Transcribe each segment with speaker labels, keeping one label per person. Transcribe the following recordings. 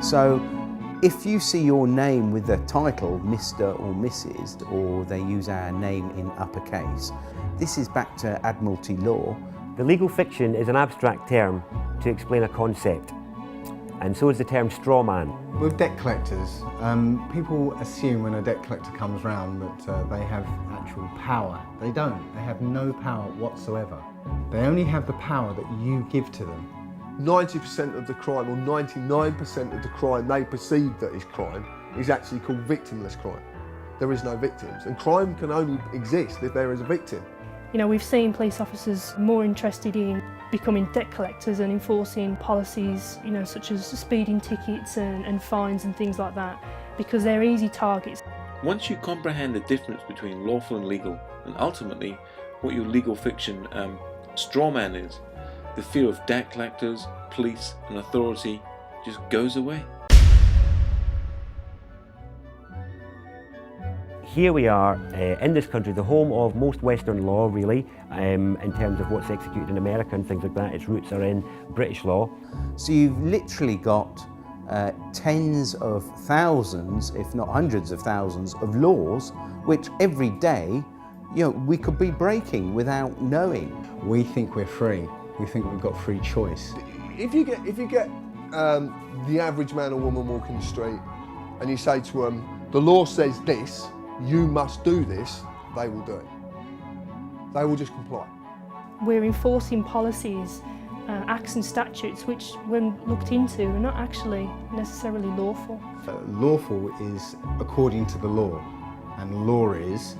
Speaker 1: So if you see your name with the title Mr. or Mrs., or they use our name in uppercase, this is back to Admiralty law.
Speaker 2: The legal fiction is an abstract term to explain a concept, and so is the term straw man.
Speaker 3: With debt collectors, people assume when a debt collector comes round that they have actual power. They don't. They have no power whatsoever. They only have the power that you give to them.
Speaker 4: 90% of the crime, or 99% of the crime they perceive that is crime, is actually called victimless crime. There is no victims, and crime can only exist if there is a victim.
Speaker 5: You know, we've seen police officers more interested in becoming debt collectors and enforcing policies, you know, such as speeding tickets and fines and things like that, because they're easy targets.
Speaker 6: Once you comprehend the difference between lawful and legal, and ultimately what your legal fiction straw man is, the fear of debt collectors, police and authority just goes away.
Speaker 2: Here we are in this country, the home of most Western law really, in terms of what's executed in America and things like that. Its roots are in British law.
Speaker 1: So you've literally got tens of thousands, if not hundreds of thousands, of laws which every day, you know, we could be breaking without knowing.
Speaker 3: We think we're free. We think we've got free choice.
Speaker 4: If you get the average man or woman walking the street and you say to them, the law says this, you must do this, they will do it. They will just comply.
Speaker 5: We're enforcing policies, acts and statutes which, when looked into, are not actually necessarily lawful.
Speaker 3: Lawful is according to the law, and law is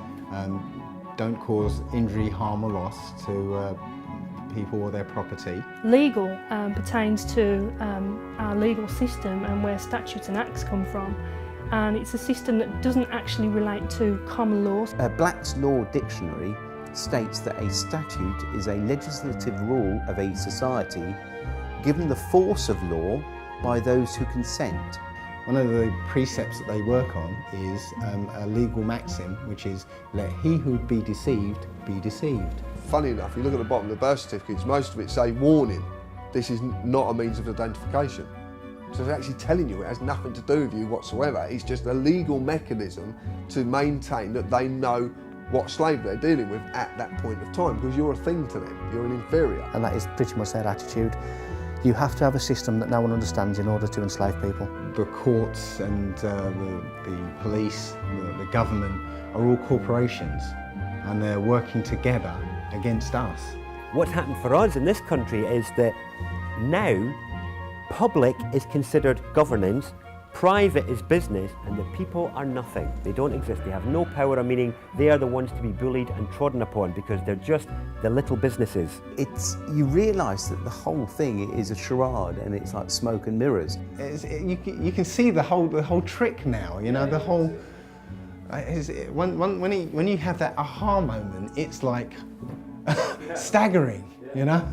Speaker 3: don't cause injury, harm or loss to people or their property.
Speaker 5: Legal pertains to our legal system and where statutes and acts come from. And it's a system that doesn't actually relate to common laws.
Speaker 1: Black's Law Dictionary states that a statute is a legislative rule of a society given the force of law by those who consent.
Speaker 3: One of the precepts that they work on is a legal maxim, which is, let he who would be deceived be deceived.
Speaker 4: Funny enough, you look at the bottom of the birth certificates, most of it say warning, this is not a means of identification. So it's actually telling you it has nothing to do with you whatsoever. It's just a legal mechanism to maintain that they know what slave they're dealing with at that point of time, because you're a thing to them, you're an inferior.
Speaker 7: And that is pretty much their attitude. You have to have a system that no one understands in order to enslave people.
Speaker 3: The courts and the police, the government are all corporations, and they're working together against us.
Speaker 2: What's happened for us in this country is that now public is considered governance, private is business, and the people are nothing. They don't exist. They have no power or meaning. They are the ones to be bullied and trodden upon because they're just the little businesses.
Speaker 1: You realise that the whole thing is a charade and it's like smoke and mirrors.
Speaker 3: You can see the whole trick now. You know, the whole. When you have that aha moment, it's like staggering. You know.